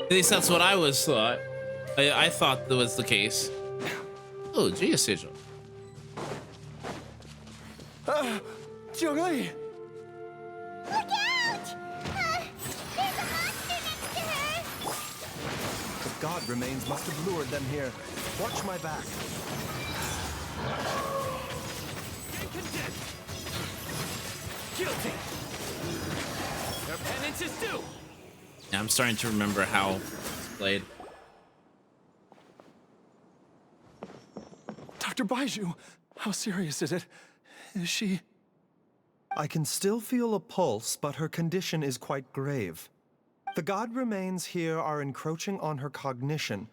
At least that's what I was thought. I thought that was the case. Oh, Gia sigil. Jiangli! Look out! There's a monster next to her! The god remains must have lured them here. Watch my back. Guilty. Their penance is due. Yeah, I'm starting to remember how it's played. Dr. Baiju, how serious is it? Is she... I can still feel a pulse, but her condition is quite grave. The god remains here are encroaching on her cognition,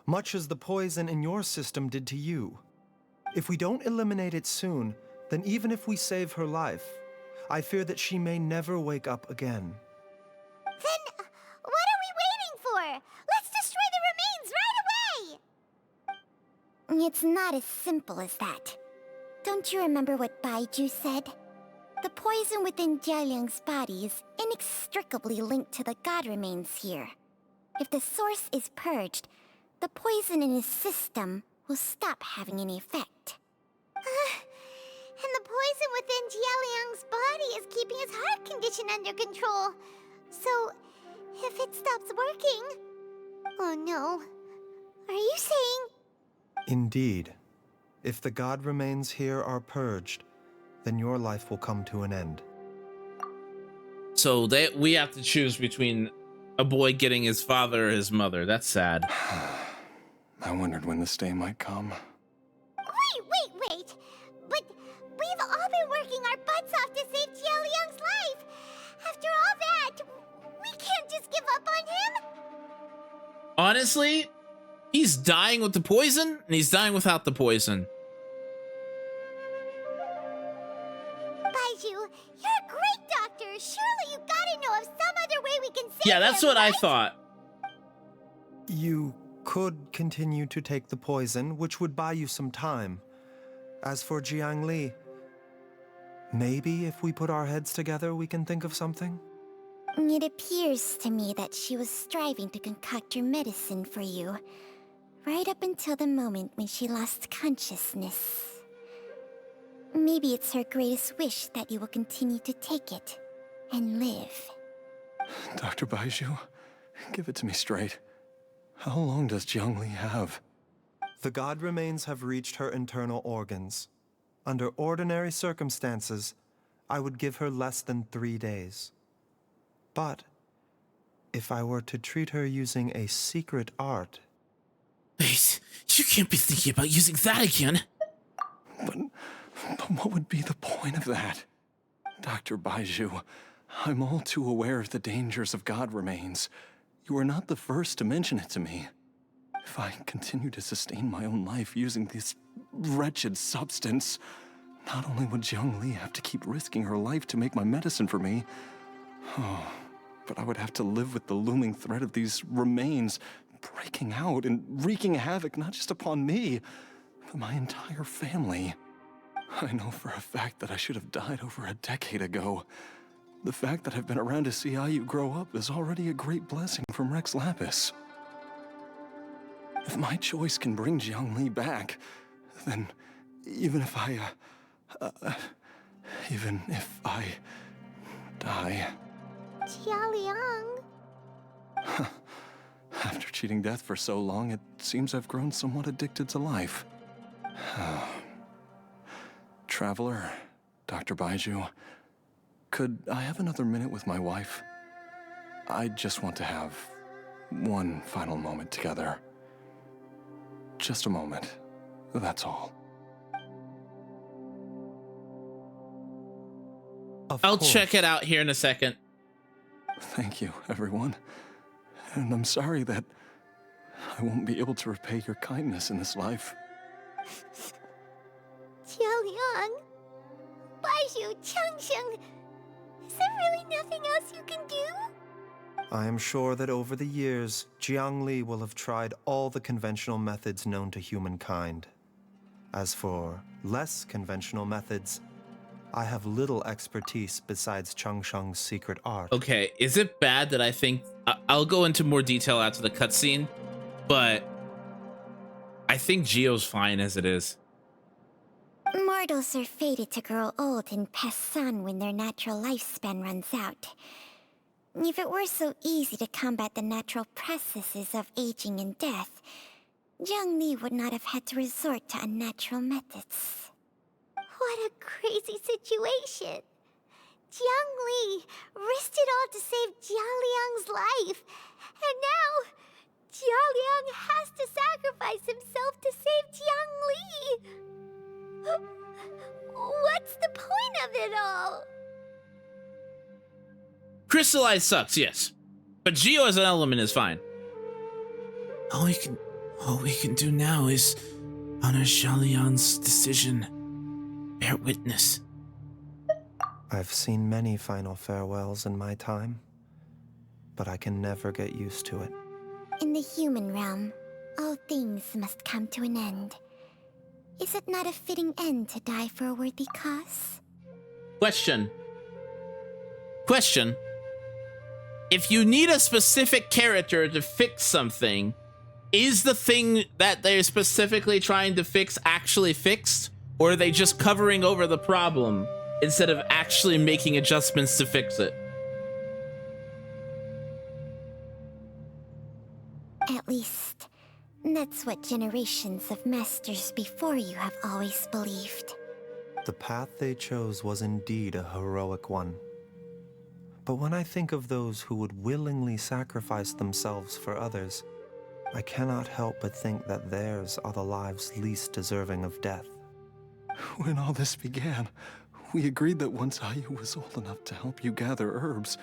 much as the poison in your system did to you. If we don't eliminate it soon, then even if we save her life, I fear that she may never wake up again. Then what are we waiting for? Let's destroy the remains right away! It's not as simple as that. Don't you remember what Baiju said? The poison within Jialiang's body is inextricably linked to the god remains here. If the source is purged, the poison in his system will stop having any effect. And the poison within Jialiang's body is keeping his heart condition under control. So, if it stops working... Oh no. Are you saying... Indeed. If the god remains here are purged, then your life will come to an end. So we have to choose between a boy getting his father or his mother. That's sad. I wondered when this day might come. Wait! But we've all been working our butts off to save Jialiang's life! After all that, we can't just give up on him! Honestly, he's dying with the poison, and he's dying without the poison. Baiju, you're a great doctor! Surely you gotta know of some other way we can save him, Yeah, that's what I right? thought. You could continue to take the poison, which would buy you some time. As for Jiangli, maybe if we put our heads together, we can think of something? It appears to me that she was striving to concoct your medicine for you, right up until the moment when she lost consciousness. Maybe it's her greatest wish that you will continue to take it and live. Dr. Baiju, give it to me straight. How long does Jiangli have? The god remains have reached her internal organs. Under ordinary circumstances, I would give her less than 3 days. But if I were to treat her using a secret art... Wait, you can't be thinking about using that again. But what would be the point of that? Dr. Baiju, I'm all too aware of the dangers of god remains. You are not the first to mention it to me. If I continue to sustain my own life using this wretched substance, not only would Jiangli have to keep risking her life to make my medicine for me, but I would have to live with the looming threat of these remains breaking out and wreaking havoc not just upon me, but my entire family. I know for a fact that I should have died over a decade ago. The fact that I've been around to see Ayu grow up is already a great blessing from Rex Lapis. If my choice can bring Jiangli back, then even if I die... Jialiang... After cheating death for so long, it seems I've grown somewhat addicted to life. Traveler, Dr. Baiju, could I have another minute with my wife? I just want to have one final moment together. Just a moment, that's all. I'll check it out here in a second. Thank you, everyone. And I'm sorry that I won't be able to repay your kindness in this life. Jialiang... Baiju, Changsheng... Is there really nothing else you can do? I am sure that over the years, Jiangli will have tried all the conventional methods known to humankind. As for less conventional methods, I have little expertise besides Changsheng's secret art. Okay, is it bad that I think I'll go into more detail after the cutscene, but I think Gio's fine as it is. Mortals are fated to grow old and pass on when their natural lifespan runs out. If it were so easy to combat the natural processes of aging and death, Zhongli would not have had to resort to unnatural methods. What a crazy situation! Jiangli risked it all to save Jialiang's life, and now Jialiang has to sacrifice himself to save Jiangli. What's the point of it all? Crystallized sucks, yes, but Gio as an element is fine. All we can do now is honor Xiaoliang's decision. Bear witness. I've seen many final farewells in my time, but I can never get used to it. In the human realm, all things must come to an end. Is it not a fitting end to die for a worthy cause? Question. If you need a specific character to fix something, is the thing that they're specifically trying to fix actually fixed? Or are they just covering over the problem instead of actually making adjustments to fix it? At least, that's what generations of masters before you have always believed. The path they chose was indeed a heroic one. But when I think of those who would willingly sacrifice themselves for others, I cannot help but think that theirs are the lives least deserving of death. When all this began, we agreed that once Ayu was old enough to help you gather herbs,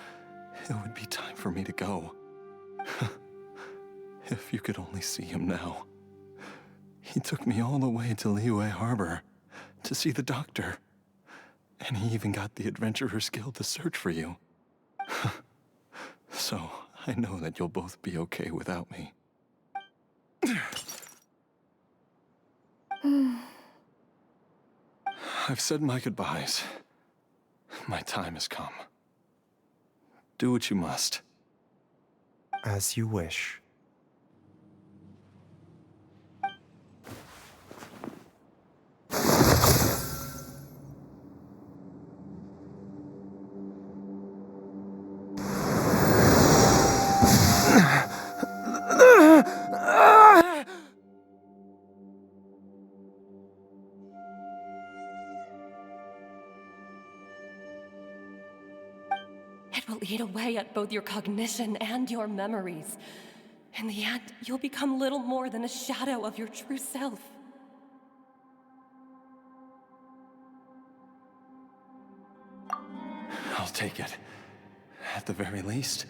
it would be time for me to go. If you could only see him now. He took me all the way to Liyue Harbor to see the doctor. And he even got the Adventurers Guild to search for you. So, I know that you'll both be okay without me. I've said my goodbyes. My time has come. Do what you must. As you wish. It will eat away at both your cognition and your memories. In the end, you'll become little more than a shadow of your true self. I'll take it. At the very least,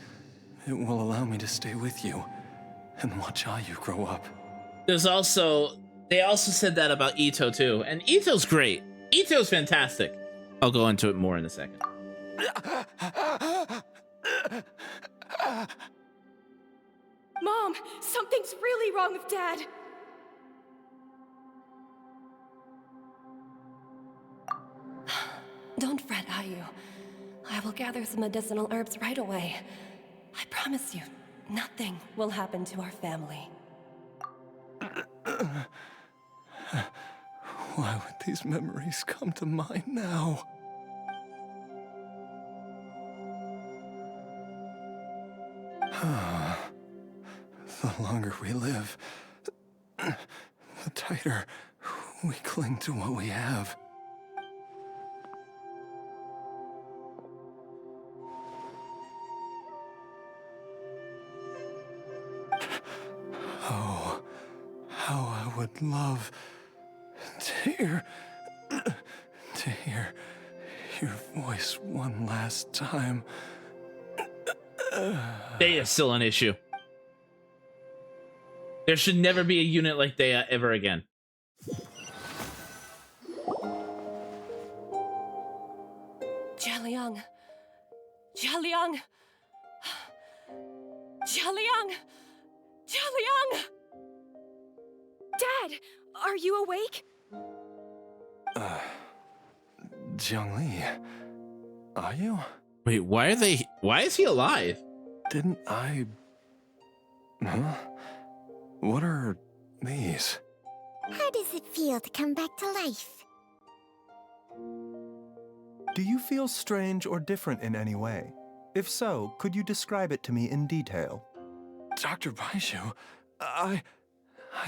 it will allow me to stay with you and watch Ayu grow up. They also said that about Ito too, and Ito's great. Ito's fantastic. I'll go into it more in a second. Mom, something's really wrong with Dad. Don't fret, Ayu. I will gather some medicinal herbs right away. I promise you, nothing will happen to our family. Why would these memories come to mind now? The longer we live, the tighter we cling to what we have. Oh, how I would love to hear your voice one last time. Deia's still an issue. There should never be a unit like Deia ever again. Jialiang. Jialiang. Jialiang. Jialiang. Dad, are you awake? Jiangli, are you? Wait, why is he alive? Didn't I... Huh? What are these? How does it feel to come back to life? Do you feel strange or different in any way? If so, could you describe it to me in detail? Dr. Baiju, I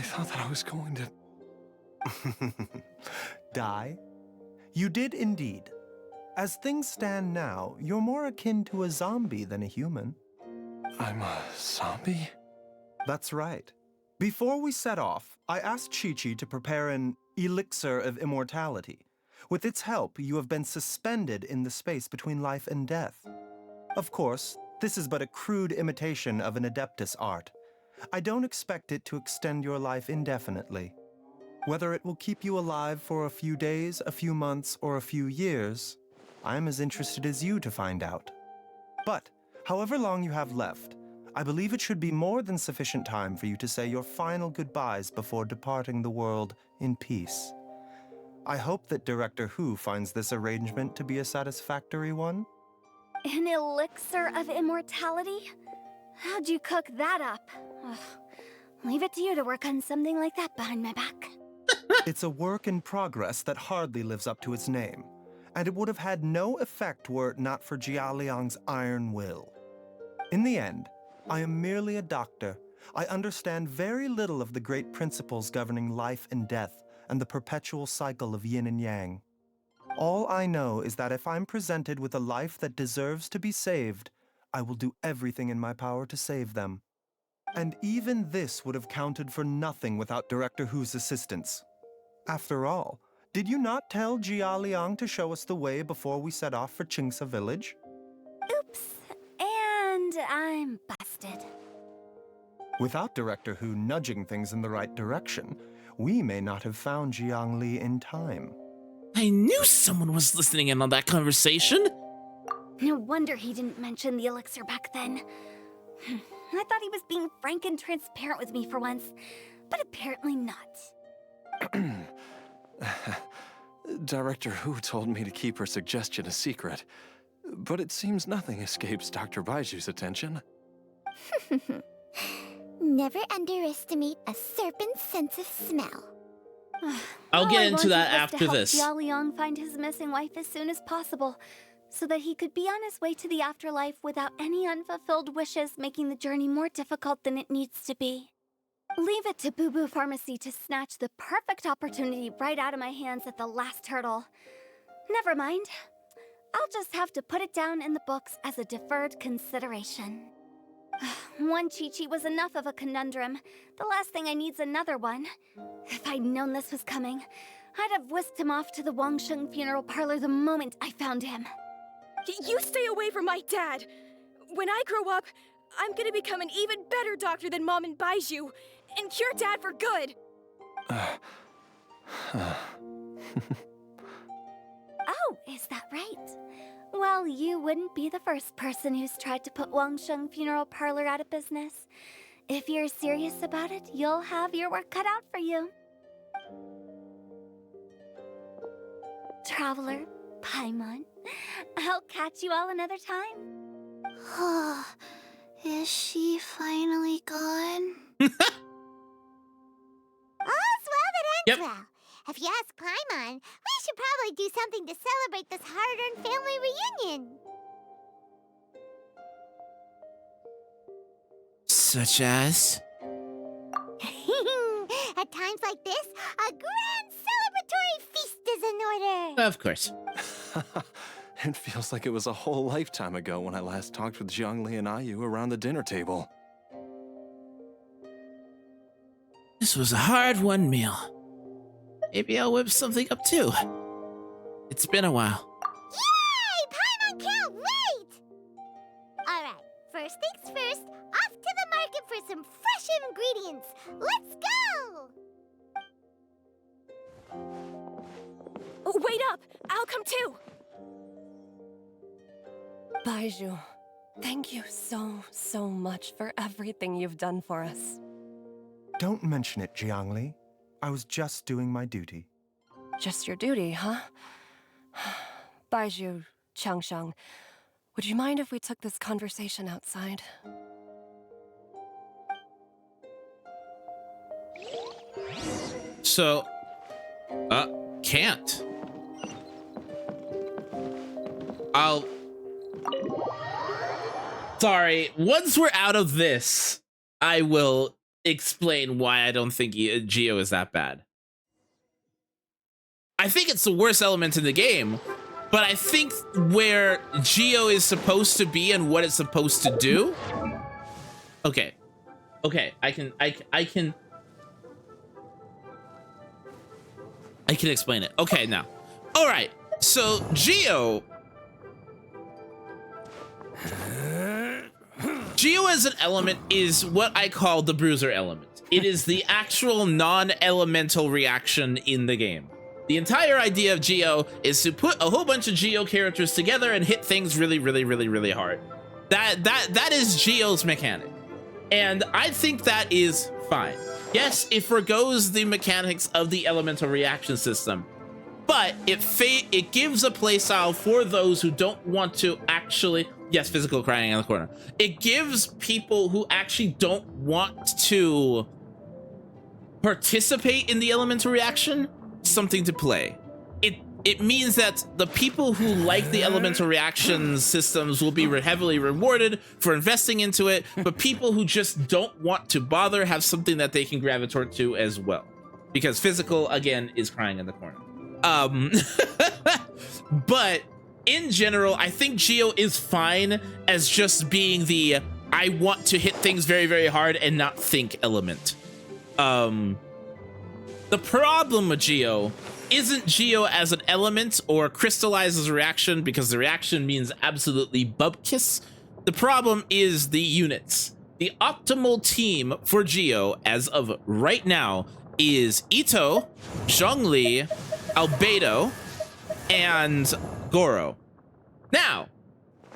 thought that I was going to... Die? You did indeed. As things stand now, you're more akin to a zombie than a human. I'm a zombie? That's right. Before we set off, I asked Chi-Chi to prepare an elixir of immortality. With its help, you have been suspended in the space between life and death. Of course, this is but a crude imitation of an Adeptus art. I don't expect it to extend your life indefinitely. Whether it will keep you alive for a few days, a few months, or a few years, I am as interested as you to find out. But, however long you have left, I believe it should be more than sufficient time for you to say your final goodbyes before departing the world in peace. I hope that Director Hu finds this arrangement to be a satisfactory one. An elixir of immortality? How'd you cook that up? Ugh. Leave it to you to work on something like that behind my back. It's a work in progress that hardly lives up to its name, and it would have had no effect were it not for Jialiang's iron will. In the end, I am merely a doctor. I understand very little of the great principles governing life and death and the perpetual cycle of yin and yang. All I know is that if I'm presented with a life that deserves to be saved, I will do everything in my power to save them. And even this would have counted for nothing without Director Hu's assistance. After all, did you not tell Jia Liang to show us the way before we set off for Qingce village? Oops. And I'm busted. Without Director Hu nudging things in the right direction, we may not have found Jiang Li in time. I knew someone was listening in on that conversation. No wonder he didn't mention the elixir back then. I thought he was being frank and transparent with me for once, but apparently not. Director Hu told me to keep her suggestion a secret, but it seems nothing escapes Dr. Baiju's attention. Never underestimate a serpent's sense of smell. I'll get into that All I wanted was after to help this. Jia Liang find his missing wife as soon as possible, so that he could be on his way to the afterlife without any unfulfilled wishes making the journey more difficult than it needs to be. Leave it to Boo Boo Pharmacy to snatch the perfect opportunity right out of my hands at the last hurdle. Never mind. I'll just have to put it down in the books as a deferred consideration. One Chi-Chi was enough of a conundrum. The last thing I need's another one. If I'd known this was coming, I'd have whisked him off to the Wangsheng funeral parlor the moment I found him. You stay away from my dad! When I grow up, I'm gonna become an even better doctor than Mom and Baiju, and cure Dad for good! Oh, is that right? Well, you wouldn't be the first person who's tried to put Wangsheng Funeral Parlor out of business. If you're serious about it, you'll have your work cut out for you. Traveler, Paimon, I'll catch you all another time. Is she finally gone? All's well that ends Yep. well. If you ask Paimon, we should probably do something to celebrate this hard-earned family reunion. Such as? At times like this, a grand celebratory feast is in order. Of course. It feels like it was a whole lifetime ago when I last talked with Zhongli and Ayu around the dinner table. This was a hard-won meal. Maybe I'll whip something up too. It's been a while. Yay! Paimon can't wait! Alright, first things first, off to the market for some fresh ingredients. Let's go! Wait up! I'll come too! Baiju, thank you so much for everything you've done for us. Don't mention it, Jiangli. I was just doing my duty. Just your duty, huh? Baiju, Changsheng, Would you mind if we took this conversation outside? So, can't. Sorry, once we're out of this, I will explain why I don't think Geo is that bad. I think it's the worst element in the game, but I think where Geo is supposed to be and what it's supposed to do. Okay, I can explain it. Okay, now, all right. So Geo as an element is what I call the bruiser element. It is the actual non-elemental reaction in the game. The entire idea of Geo is to put a whole bunch of Geo characters together and hit things really, really, really, really hard. That is Geo's mechanic. And I think that is fine. Yes, it forgoes the mechanics of the elemental reaction system, but it gives a playstyle for those who don't want to actually, yes, physical crying in the corner. It gives people who actually don't want to participate in the elemental reaction something to play. It means that the people who like the elemental reaction systems will be heavily rewarded for investing into it, but people who just don't want to bother have something that they can gravitate to as well. Because physical, again, is crying in the corner. But in general, I think Geo is fine as just being the I want to hit things very, very hard and not think element. The problem with Geo isn't Geo as an element or crystallizes a reaction, because the reaction means absolutely bubkiss. The problem is the units. The optimal team for Geo as of right now is Ito, Zhongli, Albedo, and Goro. Now,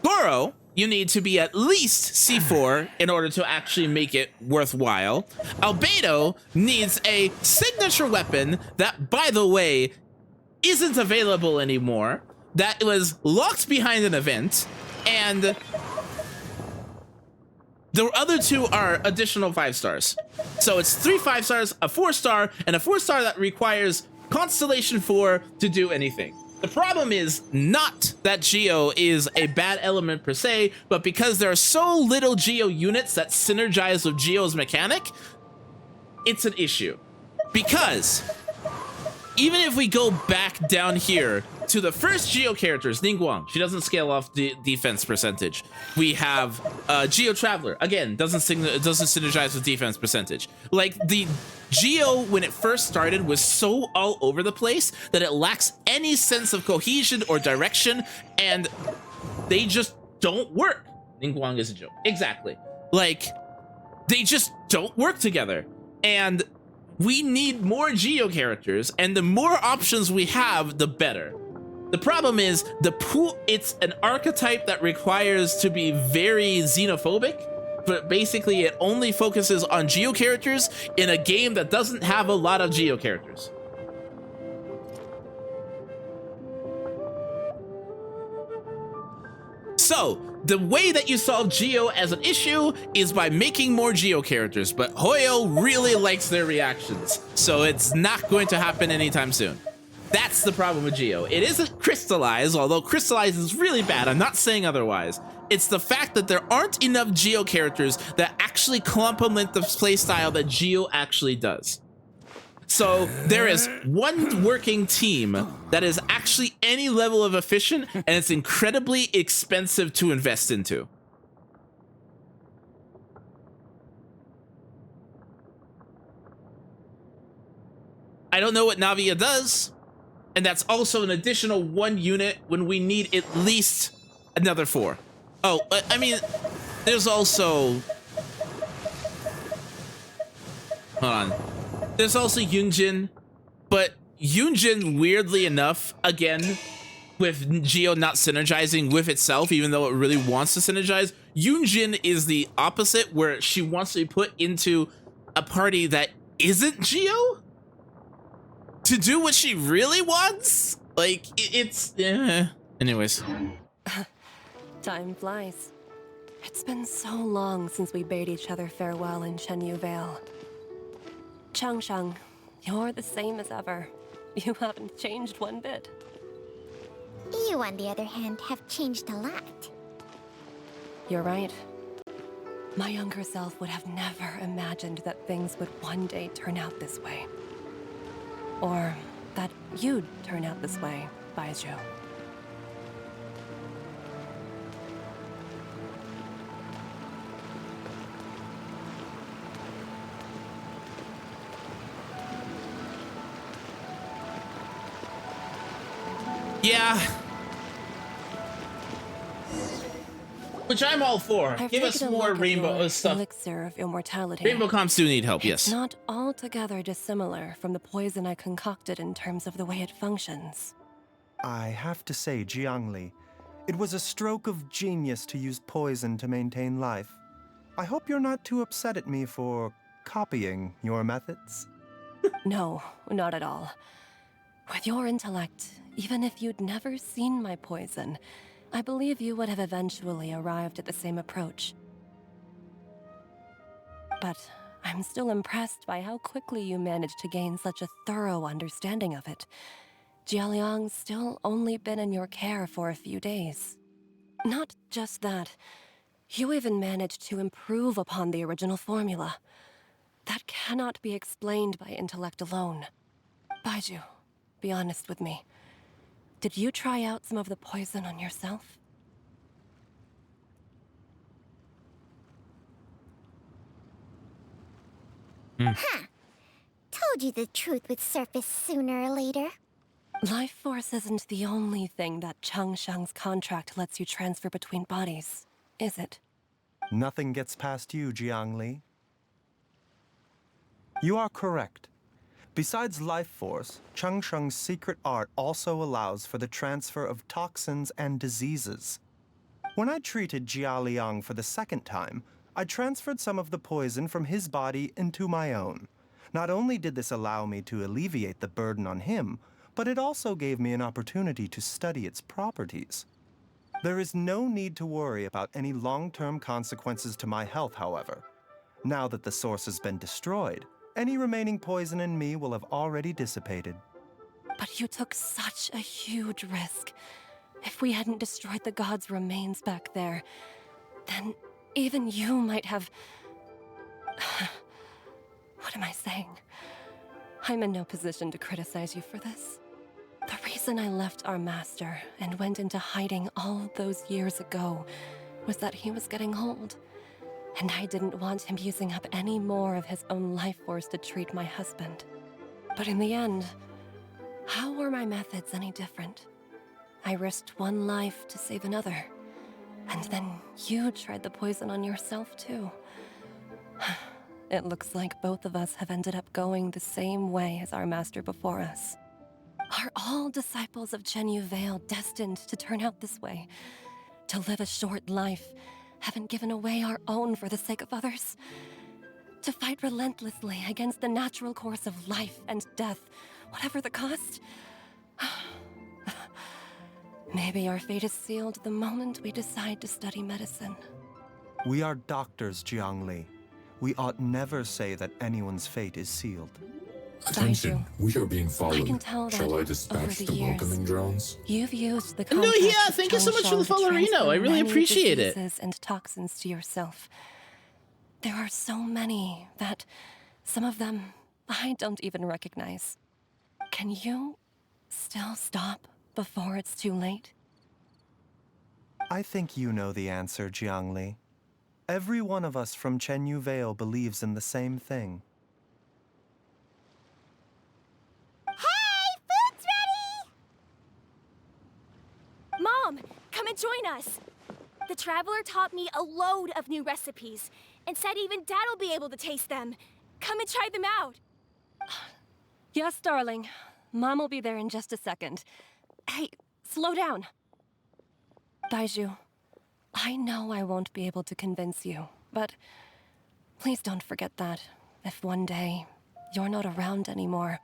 Goro, you need to be at least C4 in order to actually make it worthwhile. Albedo needs a signature weapon that, by the way, isn't available anymore, that was locked behind an event, and the other two are additional 5 stars. So it's 3 5 stars, a 4 star, and a 4 star that requires Constellation 4 to do anything. The problem is not that Geo is a bad element per se, but because there are so little Geo units that synergize with Geo's mechanic, it's an issue. Because even if we go back down here to the first Geo characters, Ningguang, she doesn't scale off the defense percentage. We have Geo Traveler, again, doesn't synergize with defense percentage. Like, the Geo, when it first started, was so all over the place that it lacks any sense of cohesion or direction, and they just don't work. Ningguang is a joke. Exactly. Like, they just don't work together. And we need more Geo characters, and the more options we have, the better. The problem is, it's an archetype that requires to be very xenophobic, but basically it only focuses on Geo characters in a game that doesn't have a lot of Geo characters. So, the way that you solve Geo as an issue is by making more Geo characters, but Hoyo really likes their reactions, so it's not going to happen anytime soon. That's the problem with Geo. It isn't crystallized, although crystallized is really bad. I'm not saying otherwise. It's the fact that there aren't enough Geo characters that actually complement the playstyle that Geo actually does. So there is one working team that is actually any level of efficient, and it's incredibly expensive to invest into. I don't know what Navia does, and that's also an additional 1 unit when we need at least another 4. Oh, I mean, there's also... Hold on. There's also Yunjin, but Yunjin, weirdly enough, again, with Geo not synergizing with itself, even though it really wants to synergize, Yunjin is the opposite, where she wants to be put into a party that isn't Geo to do what she really wants. Like, it's... Anyways. Time flies. It's been so long since we bade each other farewell in Chenyu Vale. Changshang, you're the same as ever. You haven't changed one bit. You, on the other hand, have changed a lot. You're right. My younger self would have never imagined that things would one day turn out this way. Or that you'd turn out this way, Baizhu. Yeah. Which I'm all for. I've Give us taken a more look at rainbow your stuff. elixir of immortality. Rainbow comps do need help, It's yes. not altogether dissimilar from the poison I concocted in terms of the way it functions. I have to say, Jiangli, it was a stroke of genius to use poison to maintain life. I hope you're not too upset at me for copying your methods. No, not at all. With your intellect, even if you'd never seen my poison, I believe you would have eventually arrived at the same approach. But I'm still impressed by how quickly you managed to gain such a thorough understanding of it. Jialiang's still only been in your care for a few days. Not just that, you even managed to improve upon the original formula. That cannot be explained by intellect alone. Baizhu, be honest with me. Did you try out some of the poison on yourself? Told you the truth would surface sooner or later. Life force isn't the only thing that Changshang's contract lets you transfer between bodies, is it? Nothing gets past you, Jiangli. You are correct. Besides life force, Changsheng's secret art also allows for the transfer of toxins and diseases. When I treated Jia Liang for the second time, I transferred some of the poison from his body into my own. Not only did this allow me to alleviate the burden on him, but it also gave me an opportunity to study its properties. There is no need to worry about any long-term consequences to my health, however. Now that the source has been destroyed, any remaining poison in me will have already dissipated. But you took such a huge risk. If we hadn't destroyed the god's remains back there, then even you might have... What am I saying? I'm in no position to criticize you for this. The reason I left our master and went into hiding all those years ago was that he was getting old. And I didn't want him using up any more of his own life force to treat my husband. But in the end, how were my methods any different? I risked one life to save another. And then you tried the poison on yourself too. It looks like both of us have ended up going the same way as our master before us. Are all disciples of Chenyu Vale destined to turn out this way? To live a short life, having given away our own for the sake of others? To fight relentlessly against the natural course of life and death, whatever the cost? Maybe our fate is sealed the moment we decide to study medicine. We are doctors, Jiangli. We ought never say that anyone's fate is sealed. Attention, we are being I followed. can tell that Shall I over dispatch the the years, welcoming drones? you've used the No, contact yeah, of thank you so much for the Changshang to followerino. transfer I really many appreciate it. diseases and toxins to yourself. There are so many that some of them I don't even recognize. Can you still stop before it's too late? I think you know the answer, Jiangli. Every one of us from Chenyu Vale believes in the same thing. Hey, food's ready! Mom, come and join us. The Traveler taught me a load of new recipes and said even Dad will be able to taste them. Come and try them out. Yes, darling. Mom will be there in just a second. Hey, slow down. Baizhu, I know I won't be able to convince you, but please don't forget that if one day you're not around anymore,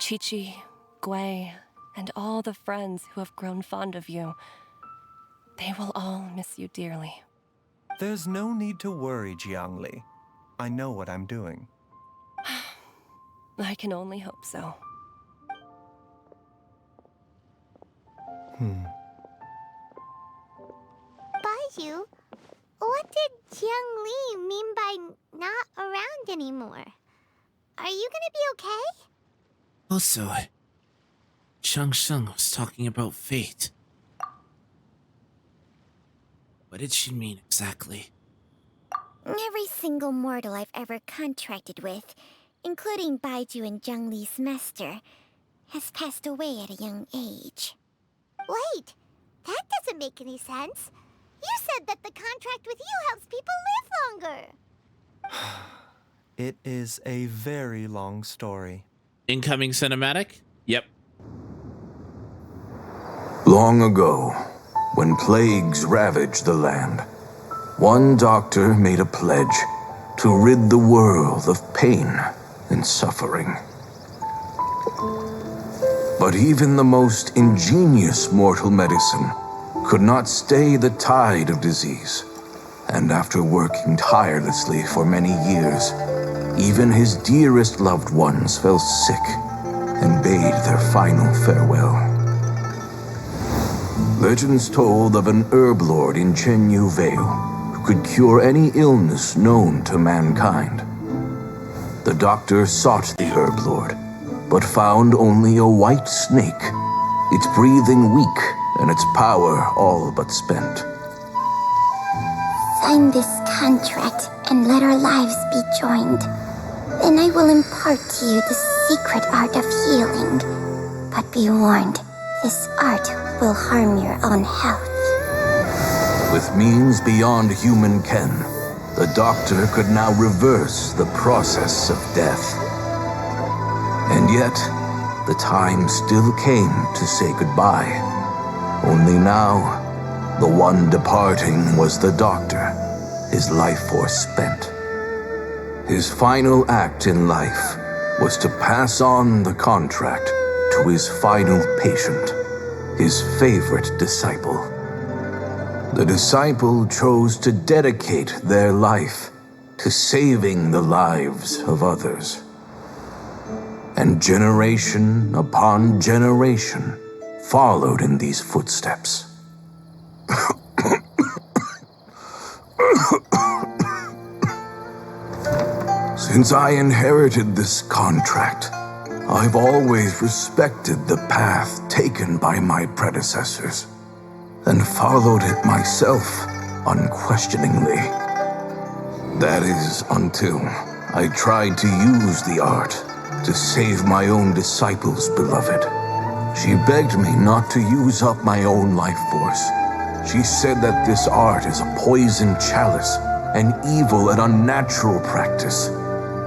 Chi-Chi, Gui, and all the friends who have grown fond of you, They will all miss you dearly. There's no need to worry, Jiangli. I know what I'm doing. I can only hope so. Baiju, what did Jiang Li mean by not around anymore? Are you gonna be okay? Also, Chang Sheng was talking about fate. What did she mean exactly? Every single mortal I've ever contracted with, including Baiju and Jiang Li's master, has passed away at a young age. Wait, that doesn't make any sense. You said that the contract with you helps people live longer. It is a very long story. Incoming cinematic? Yep. Long ago, when plagues ravaged the land, one doctor made a pledge to rid the world of pain and suffering. But even the most ingenious mortal medicine could not stay the tide of disease. And after working tirelessly for many years, even his dearest loved ones fell sick and bade their final farewell. Legends told of an herb lord in Chenyu Vale who could cure any illness known to mankind. The doctor sought the herb lord, but found only a white snake, its breathing weak and its power all but spent. Sign this contract and let our lives be joined. Then I will impart to you the secret art of healing. But be warned, this art will harm your own health. With means beyond human ken, the doctor could now reverse the process of death. And yet, the time still came to say goodbye. Only now, the one departing was the doctor, his life force spent. His final act in life was to pass on the contract to his final patient, his favorite disciple. The disciple chose to dedicate their life to saving the lives of others. And generation upon generation followed in these footsteps. Since I inherited this contract, I've always respected the path taken by my predecessors and followed it myself unquestioningly. That is, until I tried to use the art to save my own disciple's beloved. She begged me not to use up my own life force. She said that this art is a poisoned chalice, an evil and unnatural practice.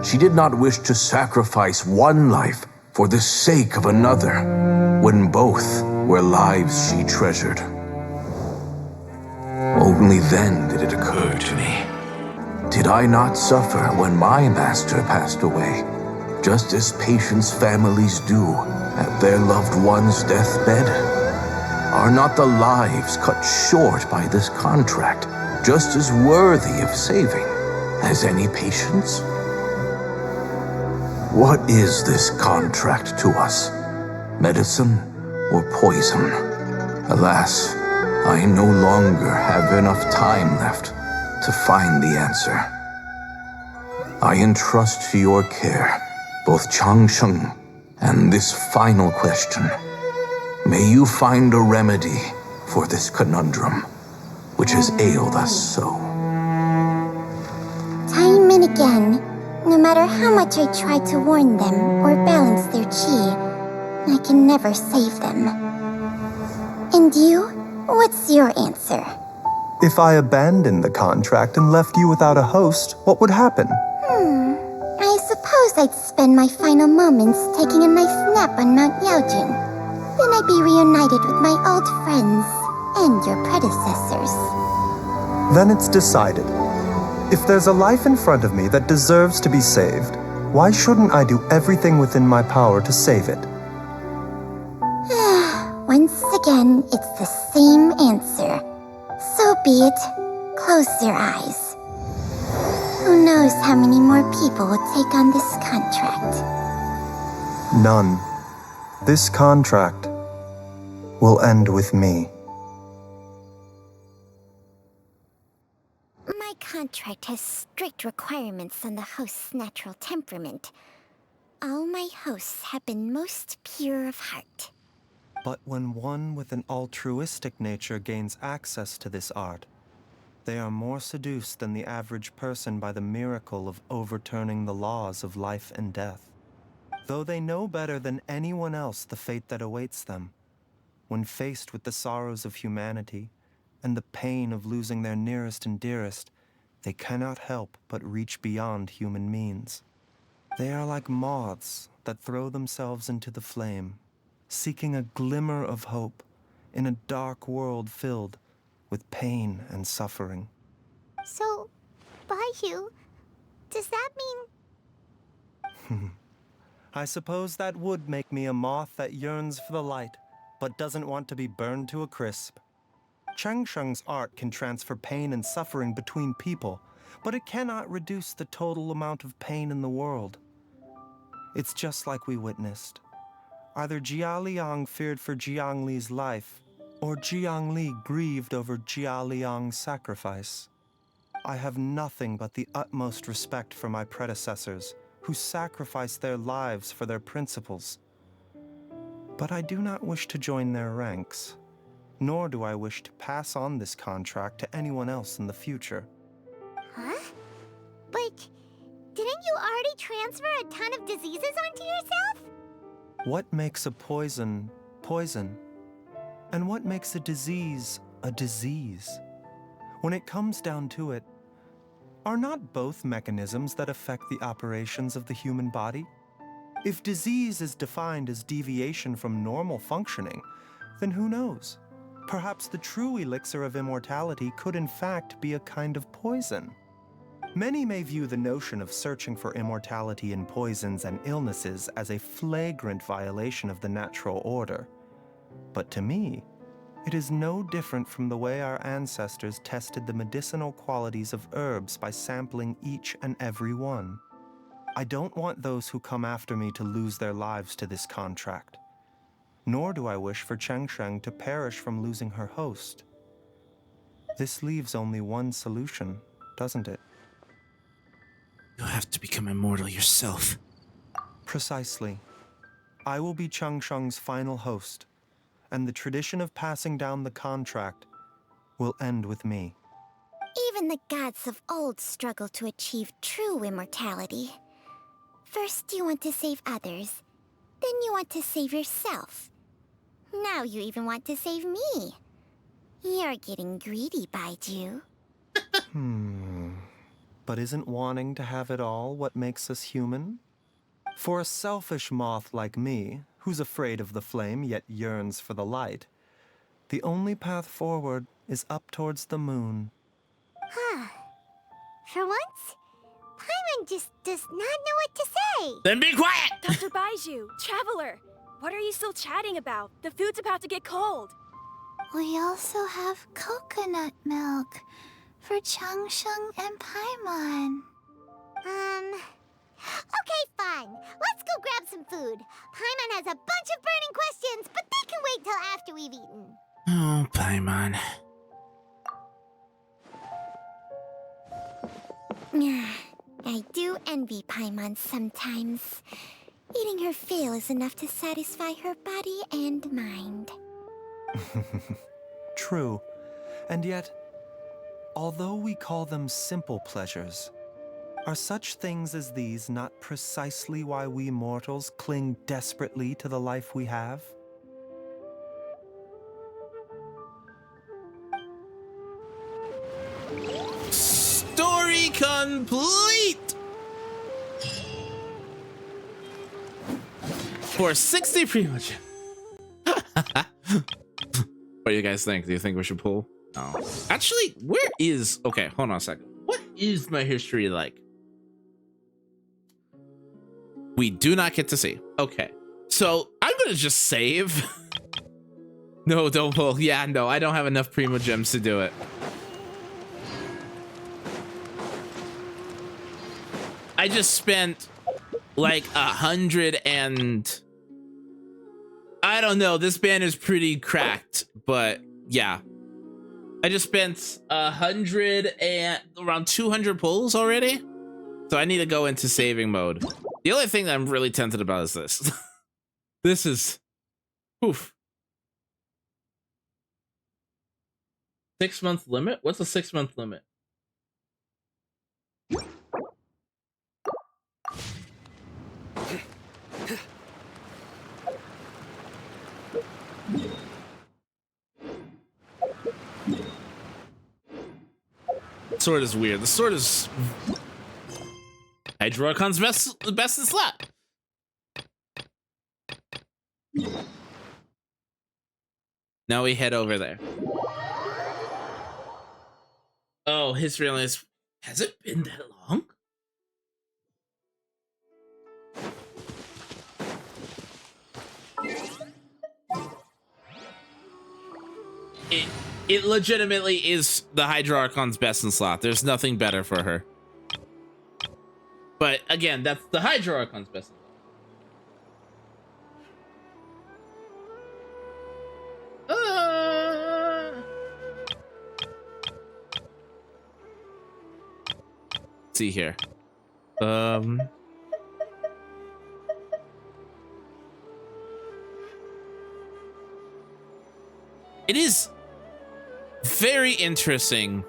She did not wish to sacrifice one life for the sake of another, when both were lives she treasured. Only then did it occur to me. Did I not suffer when my master passed away, just as patients' families do at their loved one's deathbed? Are not the lives cut short by this contract just as worthy of saving as any patients? What is this contract to us? Medicine or poison? Alas, I no longer have enough time left to find the answer. I entrust to your care both Chang Sheng and this final question. May you find a remedy for this conundrum, which has ailed us so. Time and again, no matter how much I try to warn them or balance their chi, I can never save them. And you? What's your answer? If I abandoned the contract and left you without a host, what would happen? I suppose I'd spend my final moments taking a nice nap on Mount Yaojin. Then I'd be reunited with my old friends and your predecessors. Then it's decided. If there's a life in front of me that deserves to be saved, why shouldn't I do everything within my power to save it? Once again, it's the same answer. be it, close your eyes. Who knows how many more people will take on this contract? None. This contract will end with me. My contract has strict requirements on the host's natural temperament. All my hosts have been most pure of heart. But when one with an altruistic nature gains access to this art, they are more seduced than the average person by the miracle of overturning the laws of life and death. Though they know better than anyone else the fate that awaits them, when faced with the sorrows of humanity and the pain of losing their nearest and dearest, they cannot help but reach beyond human means. They are like moths that throw themselves into the flame, seeking a glimmer of hope in a dark world filled with pain and suffering. So, Baiju, does that mean... I suppose that would make me a moth that yearns for the light, but doesn't want to be burned to a crisp. Chang Sheng's art can transfer pain and suffering between people, but it cannot reduce the total amount of pain in the world. It's just like we witnessed. Either Jia Liang feared for Jiang Li's life, or Jiang Li grieved over Jia Liang's sacrifice. I have nothing but the utmost respect for my predecessors, who sacrificed their lives for their principles. But I do not wish to join their ranks, nor do I wish to pass on this contract to anyone else in the future. Huh? But didn't you already transfer a ton of diseases onto yourself? What makes a poison, poison? And what makes a disease, a disease? When it comes down to it, are not both mechanisms that affect the operations of the human body? If disease is defined as deviation from normal functioning, then who knows? Perhaps the true elixir of immortality could in fact be a kind of poison. Many may view the notion of searching for immortality in poisons and illnesses as a flagrant violation of the natural order. But to me, it is no different from the way our ancestors tested the medicinal qualities of herbs by sampling each and every one. I don't want those who come after me to lose their lives to this contract. Nor do I wish for Cheng Sheng to perish from losing her host. This leaves only one solution, doesn't it? You'll have to become immortal yourself. Precisely. I will be Cheng Sheng's final host, and the tradition of passing down the contract will end with me. Even the gods of old struggle to achieve true immortality. First you want to save others, then you want to save yourself. Now you even want to save me. You're getting greedy, Baiju. But isn't wanting to have it all what makes us human? For a selfish moth like me, who's afraid of the flame yet yearns for the light, the only path forward is up towards the moon. For once, Paimon just does not know what to say. Then be quiet! Dr. Baiju, Traveler, what are you still chatting about? The food's about to get cold. We also have coconut milk for Chang Sheng and Paimon. Okay, fine. Let's go grab some food. Paimon has a bunch of burning questions, but they can wait till after we've eaten. Oh, Paimon. I do envy Paimon sometimes. Eating her fill is enough to satisfy her body and mind. True. And yet, although we call them simple pleasures, are such things as these not precisely why we mortals cling desperately to the life we have? Story complete! For 60 pre-much. What do you guys think? Do you think we should pull? No. Actually, where is... Okay, hold on a second. What is my history like? We do not get to see. Okay. So, I'm gonna just save. No, don't pull. Yeah, no, I don't have enough Primo Gems to do it. I just spent like 100 and I don't know. This band is pretty cracked, but yeah. I just spent 100 and around 200 pulls already. So I need to go into saving mode. The only thing that I'm really tempted about is this. This is, oof. 6-month limit? What's a 6-month limit? Sword is weird. The sword is Hydro Archon's best in slot. Now we head over there. Oh, history only is. Has it been that long? It legitimately is the Hydro Archon's best in slot. There's nothing better for her. But again, that's the Hydro Archon's best in slot. Let's see here. It is very interesting.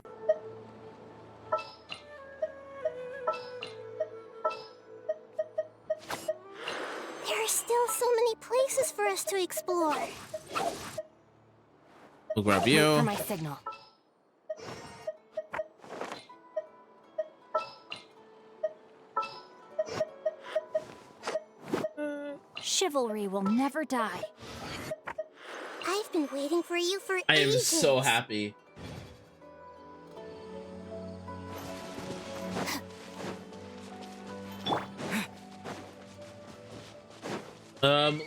There are still so many places for us to explore. We'll grab Wait for you. my signal. Chivalry will never die. I've been waiting for you for I am ages. so happy.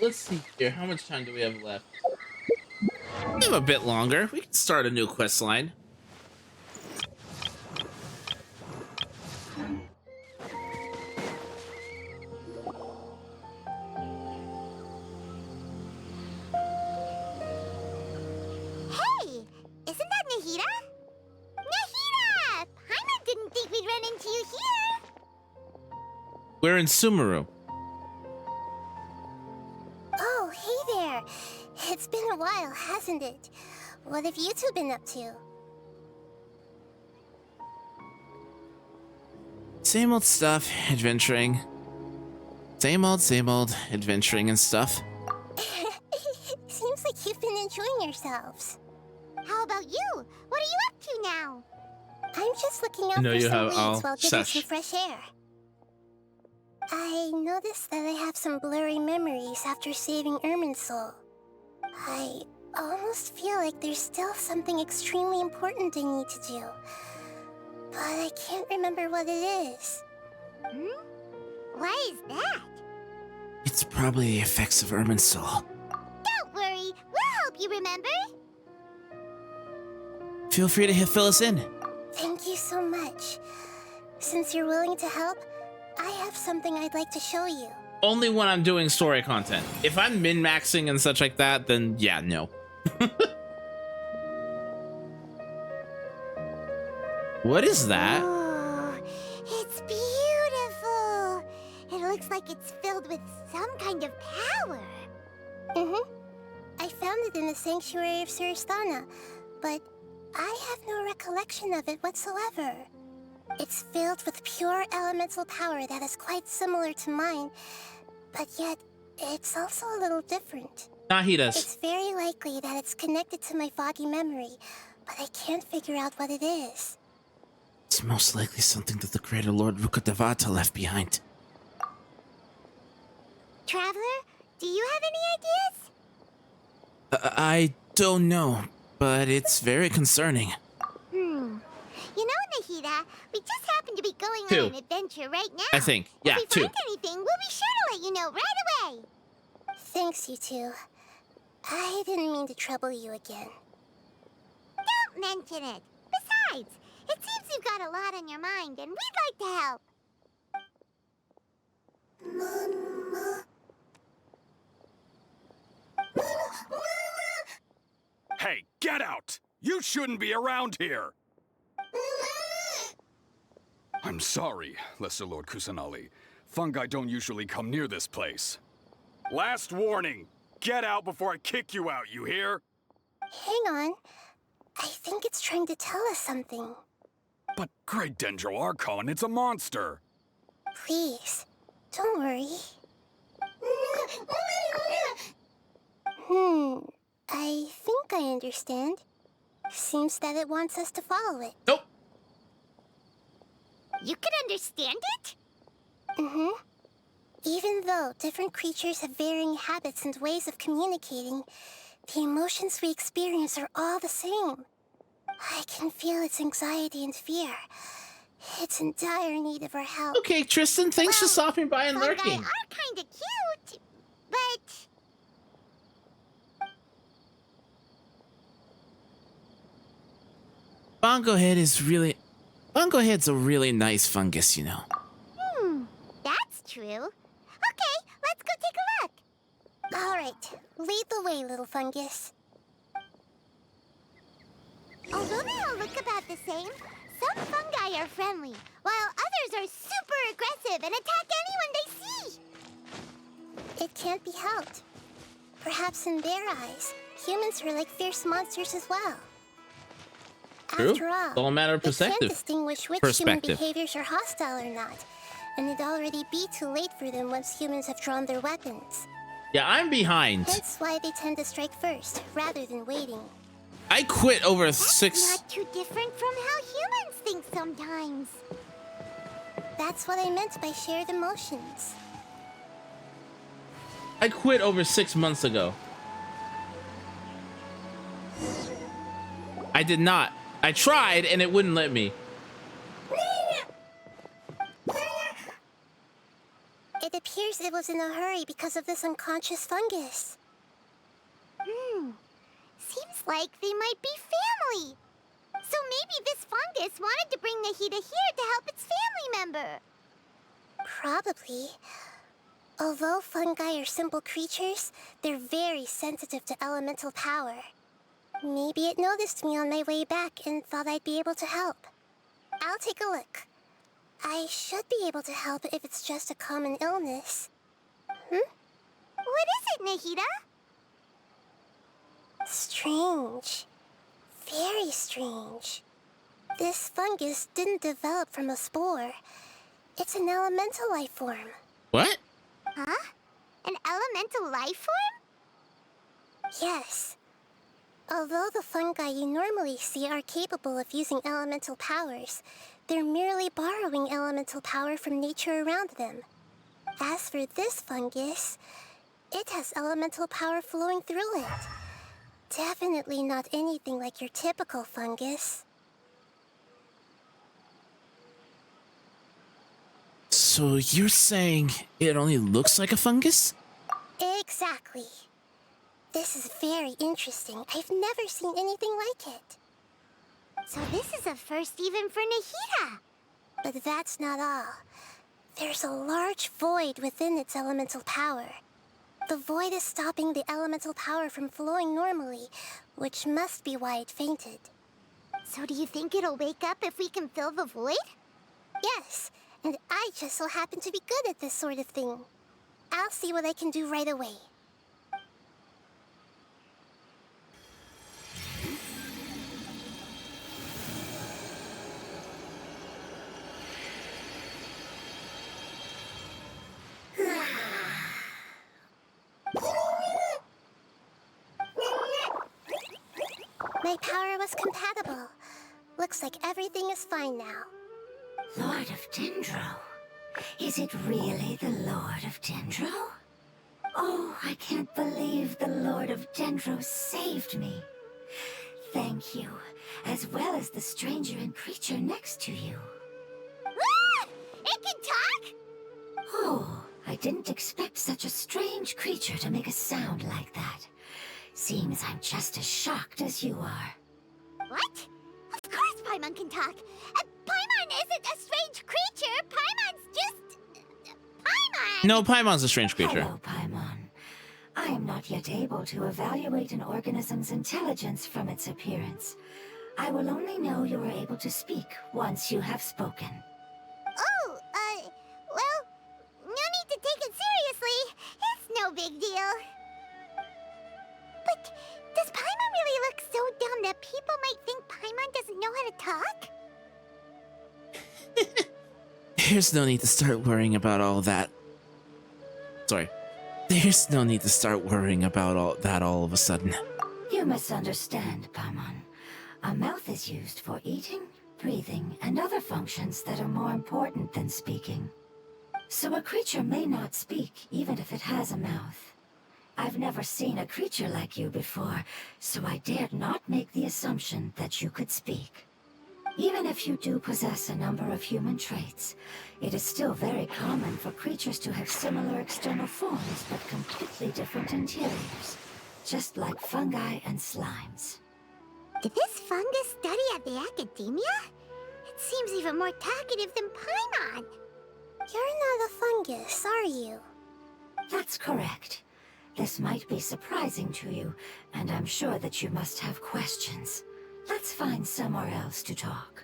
Let's see here. How much time do we have left? We have a bit longer. We can start a new quest line. Hey, isn't that Nahida? Nahida! Paimon didn't think we'd run into you here. We're in Sumeru. Oh, hey there. It's been a while, hasn't it? What have you two been up to? Same old stuff, adventuring. Same old adventuring and stuff. Seems like you've been enjoying yourselves. How about you? What are you up to now? I'm just looking out I know for you some have- leads oh, while getting shush. some fresh air. I noticed that I have some blurry memories after saving Irminsul. I almost feel like there's still something extremely important I need to do. But I can't remember what it is. Why is that? It's probably the effects of Irminsul. Don't worry, we'll help you remember. Feel free to fill us in. Thank you so much. Since you're willing to help, I have something I'd like to show you. Only when I'm doing story content. If I'm min-maxing and such like that, then yeah, no. What is that? Oh, it's beautiful. It looks like it's filled with some kind of power. I found it in the sanctuary of Suristana, but I have no recollection of it whatsoever. It's filled with pure elemental power that is quite similar to mine, but yet it's also a little different. Nahida's. It's very likely that it's connected to my foggy memory, but I can't figure out what it is. It's most likely something that the Greater Lord Rukkhadevata left behind. Traveler, do you have any ideas? I don't know, but it's very concerning. You know, Nahida, we just happen to be going Two. on an adventure right now. I think. Yeah, if we two. find anything, we'll be sure to let you know right away. Thanks, you two. I didn't mean to trouble you again. Don't mention it. Besides, it seems you've got a lot on your mind, and we'd like to help. Get out! You shouldn't be around here! I'm sorry, Lesser Lord Kusanali. Fungi don't usually come near this place. Last warning! Get out before I kick you out, you hear? Hang on. I think it's trying to tell us something. But Great Dendro Archon, it's a monster! Please, don't worry. I think I understand. Seems that it wants us to follow it. Nope. You can understand it? Even though different creatures have varying habits and ways of communicating, the emotions we experience are all the same. I can feel its anxiety and fear. It's in dire need of our help. Okay, Tristan, thanks for stopping by and lurking. Fungi are kinda cute, but... Bongo Head's a really nice fungus, you know. That's true. Okay, let's go take a look. All right, lead the way, little fungus. Although they all look about the same, some fungi are friendly, while others are super aggressive and attack anyone they see. It can't be helped. Perhaps in their eyes, humans are like fierce monsters as well. True. After all, It's all a matter of they can't perspective. distinguish which human behaviors are hostile or not, and it'd already be too late for them once humans have drawn their weapons. Yeah, I'm behind. Hence why they tend to strike first, rather than waiting. I quit over That's 6... not too different from how humans think sometimes. That's what I meant by shared emotions. I quit over 6 months ago. I did not. I tried and it wouldn't let me. It appears it was in a hurry because of this unconscious fungus. Seems like they might be family. So maybe this fungus wanted to bring Nahida here to help its family member. Probably. Although fungi are simple creatures, they're very sensitive to elemental power. Maybe it noticed me on my way back and thought I'd be able to help. I'll take a look. I should be able to help if it's just a common illness. What is it, Nahida? Strange. Very strange. This fungus didn't develop from a spore. It's an elemental life form. What? Huh? An elemental life form? Yes. Although the fungi you normally see are capable of using elemental powers, they're merely borrowing elemental power from nature around them. As for this fungus, it has elemental power flowing through it. Definitely not anything like your typical fungus. So you're saying it only looks like a fungus? Exactly. This is very interesting. I've never seen anything like it. So this is a first even for Nahida. But that's not all. There's a large void within its elemental power. The void is stopping the elemental power from flowing normally, which must be why it fainted. So do you think it'll wake up if we can fill the void? Yes, and I just so happen to be good at this sort of thing. I'll see what I can do right away. My power was compatible. Looks like everything is fine now. Lord of Dendro? Is it really the Lord of Dendro? Oh, I can't believe the Lord of Dendro saved me. Thank you, as well as the stranger and creature next to you. Ah! It can talk? Oh, I didn't expect such a strange creature to make a sound like that. Seems I'm just as shocked as you are. What? Of course Paimon can talk. Paimon isn't a strange creature. Paimon's just... Paimon! No, Paimon's a strange creature. Hello, Paimon. I am not not yet able to evaluate an organism's intelligence from its appearance. I will only know you are able to speak once you have spoken. Oh, well, no need to take it seriously. It's no big deal. But does Paimon really look so dumb that people might think Paimon doesn't know how to talk? There's no need to start worrying about all that. Sorry. There's no need to start worrying about all that all of a sudden. You misunderstand, Paimon. A mouth is used for eating, breathing, and other functions that are more important than speaking. So a creature may not speak, even if it has a mouth. I've never seen a creature like you before, so I dared not make the assumption that you could speak. Even if you do possess a number of human traits, it is still very common for creatures to have similar external forms but completely different interiors, just like fungi and slimes. Did this fungus study at the academia? It seems even more talkative than Paimon. You're not a fungus, are you? That's correct. This might be surprising to you, and I'm sure that you must have questions. Let's find somewhere else to talk.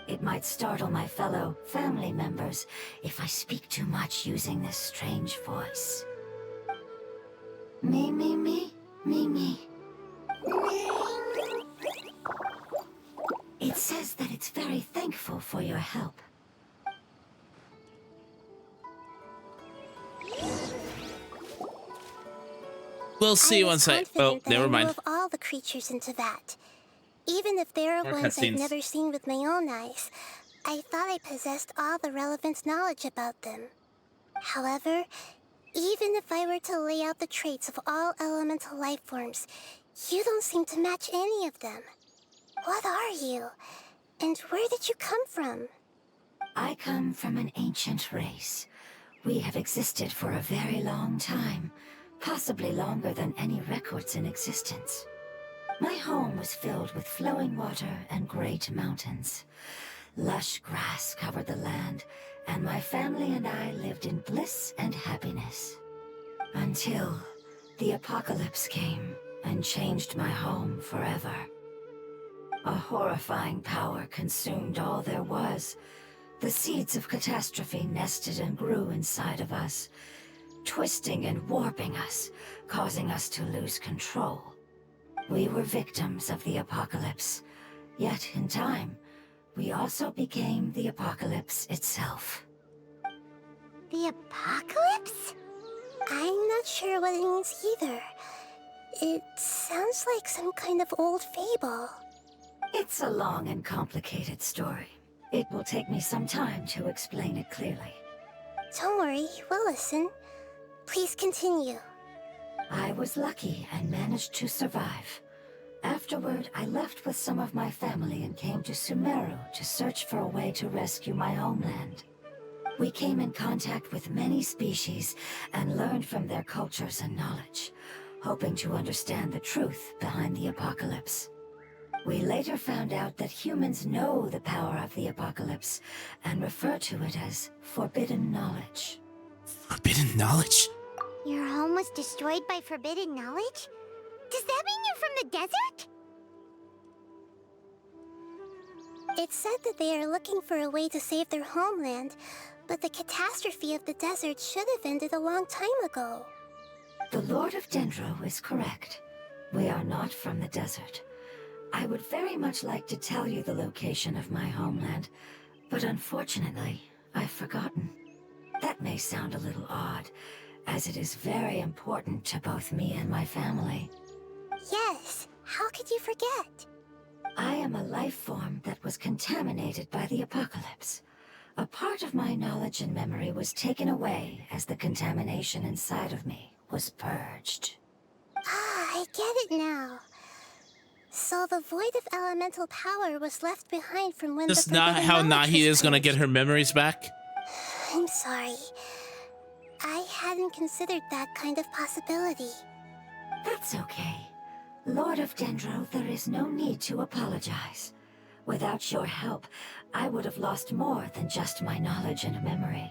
It might startle my fellow family members if I speak too much using this strange voice. Me, me, me, me, me. It says that it's very thankful for your help. We'll see once I... Oh, never mind. Move all the creatures into that. Even if there are More ones I've cutscenes. never seen with my own eyes, I thought I possessed all the relevant knowledge about them. However, even if I were to lay out the traits of all elemental life forms, you don't seem to match any of them. What are you? And where did you come from? I come from an ancient race. We have existed for a very long time, possibly longer than any records in existence. My home was filled with flowing water and great mountains. Lush grass covered the land, and my family and I lived in bliss and happiness. Until the apocalypse came and changed my home forever. A horrifying power consumed all there was. The seeds of catastrophe nested and grew inside of us, twisting and warping us, causing us to lose control. We were victims of the apocalypse, yet in time, we also became the apocalypse itself. The apocalypse? I'm not sure what it means either. It sounds like some kind of old fable. It's a long and complicated story. It will take me some time to explain it clearly. Don't worry, we'll listen. Please continue. I was lucky and managed to survive. Afterward, I left with some of my family and came to Sumeru to search for a way to rescue my homeland. We came in contact with many species and learned from their cultures and knowledge, hoping to understand the truth behind the apocalypse. We later found out that humans know the power of the apocalypse and refer to it as forbidden knowledge. Forbidden knowledge? Your home was destroyed by forbidden knowledge? Does that mean you're from the desert? It said that they are looking for a way to save their homeland, but the catastrophe of the desert should have ended a long time ago. The Lord of Dendro is correct. We are not from the desert. I would very much like to tell you the location of my homeland, but unfortunately, I've forgotten. That may sound a little odd, as it is very important to both me and my family. Yes, how could you forget? I am a life form that was contaminated by the apocalypse. A part of my knowledge and memory was taken away as the contamination inside of me was purged. Ah, I get it now. So the void of elemental power was left behind from when That's the not forbidden how knowledge Nahi was is gonna purged. get her memories back. I'm sorry. I hadn't considered that kind of possibility. That's okay. Lord of Dendro, there is no need to apologize. Without your help, I would have lost more than just my knowledge and memory.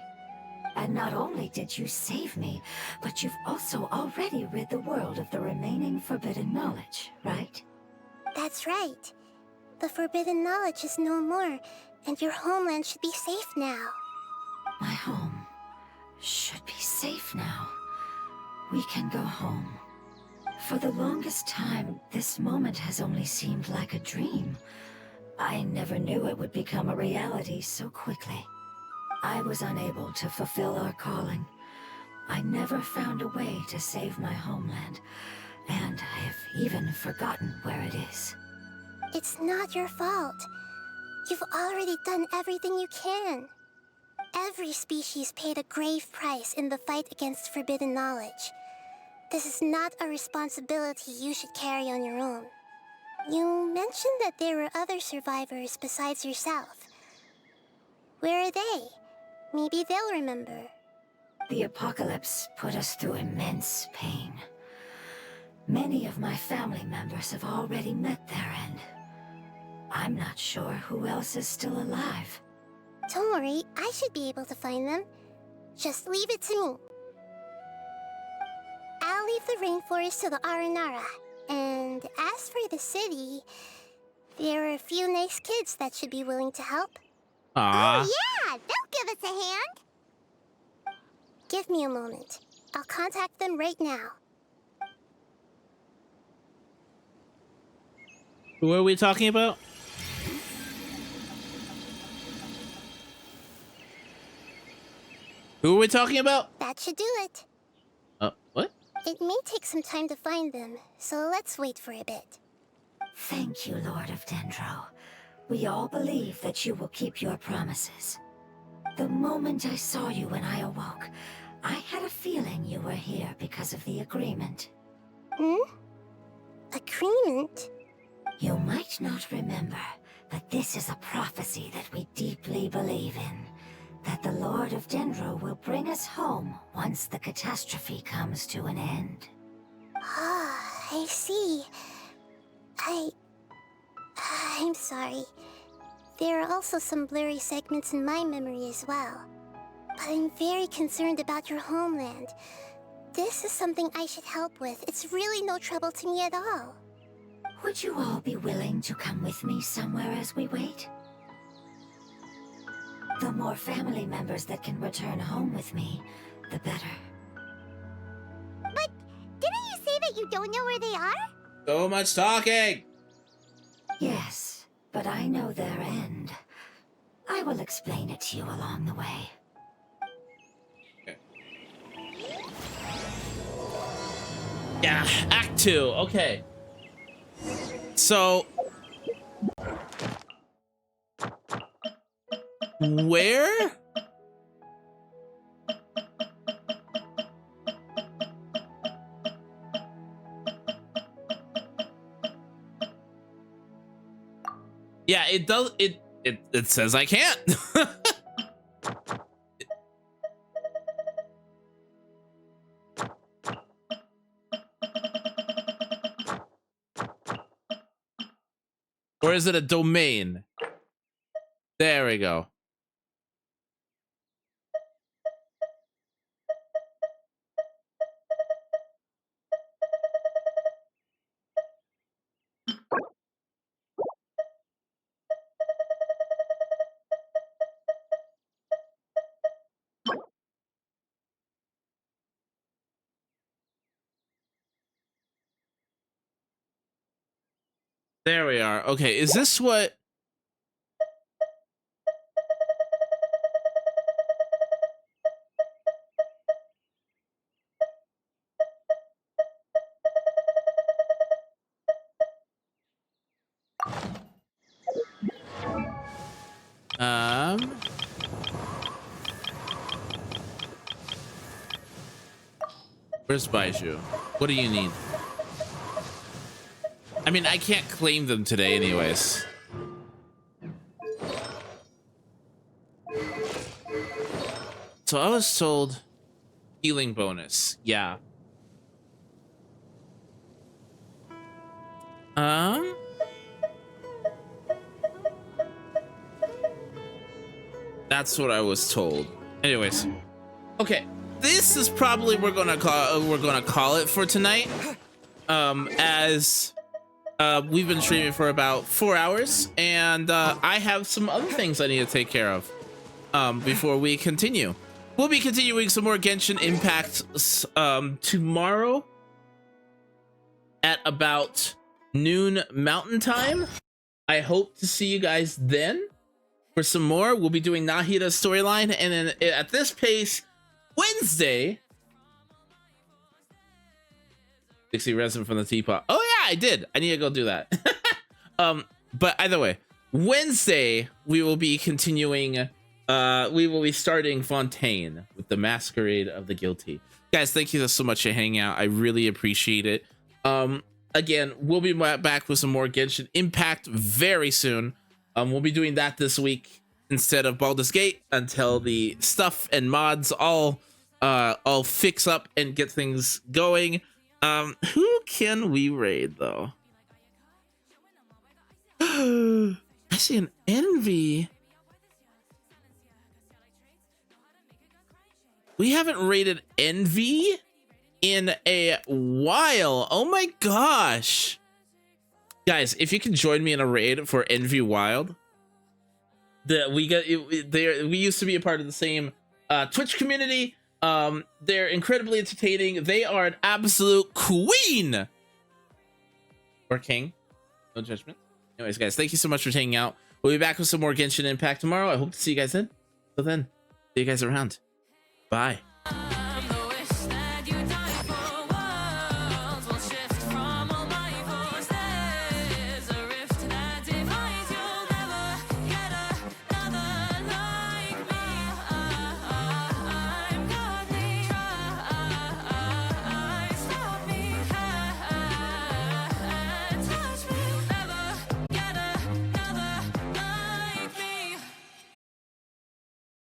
And not only did you save me, but you've also already rid the world of the remaining forbidden knowledge, right? That's right. The forbidden knowledge is no more, and your homeland should be safe now. My home should be safe now. We can go home. For the longest time, this moment has only seemed like a dream. I never knew it would become a reality so quickly. I was unable to fulfill our calling. I never found a way to save my homeland, and I have even forgotten where it is. It's not your fault. You've already done everything you can. Every species paid a grave price in the fight against forbidden knowledge. This is not a responsibility you should carry on your own. You mentioned that there were other survivors besides yourself. Where are they? Maybe they'll remember. The apocalypse put us through immense pain. Many of my family members have already met their end. I'm not sure who else is still alive. Don't worry, I should be able to find them. Just leave it to me. I'll leave the rainforest to the Aranara. And as for the city, there are a few nice kids that should be willing to help. Aww. Oh yeah, they'll give us a hand. Give me a moment. I'll contact them right now. Who are we talking about? Who are we talking about? That should do it. What? It may take some time to find them, so let's wait for a bit. Thank you, Lord of Dendro. We all believe that you will keep your promises. The moment I saw you when I awoke, I had a feeling you were here because of the agreement. Agreement? You might not remember, but this is a prophecy that we deeply believe in. That the Lord of Dendro will bring us home once the catastrophe comes to an end. Ah, I see. I'm sorry. There are also some blurry segments in my memory as well. But I'm very concerned about your homeland. This is something I should help with. It's really no trouble to me at all. Would you all be willing to come with me somewhere as we wait? The more family members that can return home with me, the better. But didn't you say that you don't know where they are? So much talking! Yes, but I know their end. I will explain it to you along the way. Okay. Yeah, Act 2, okay. So... where? Yeah, it does. It says I can't. Or is it a domain? There we go. There we are. Okay, is this what... Where's Baiju? What do you need? I mean, I can't claim them today anyways. So I was told healing bonus. Yeah. That's what I was told. Anyways, Okay, this is probably we're gonna call it for tonight. As we've been streaming for about 4 hours, and I have some other things I need to take care of before we continue. We'll be continuing some more Genshin Impact tomorrow at about noon Mountain Time. I hope to see you guys then for some more. We'll be doing Nahida's storyline, and then at this pace, Wednesday. 60 resin from the teapot. Oh yeah, I did. I need to go do that. But either way, Wednesday we will be continuing. We will be starting Fontaine with the Masquerade of the Guilty. Guys, thank you so much for hanging out. I really appreciate it. Again, we'll be back with some more Genshin Impact very soon. We'll be doing that this week instead of Baldur's Gate until the stuff and mods all fix up and get things going. Who can we raid though? I see an Envy. We haven't raided Envy in a while. Oh my gosh. Guys, if you can join me in a raid for Envy Wild, we used to be a part of the same Twitch community. They're incredibly entertaining. They are an absolute queen or king. No judgment. Anyways, guys, thank you so much for hanging out. We'll be back with some more Genshin Impact tomorrow. I hope to see you guys then. Till then, see you guys around. Bye.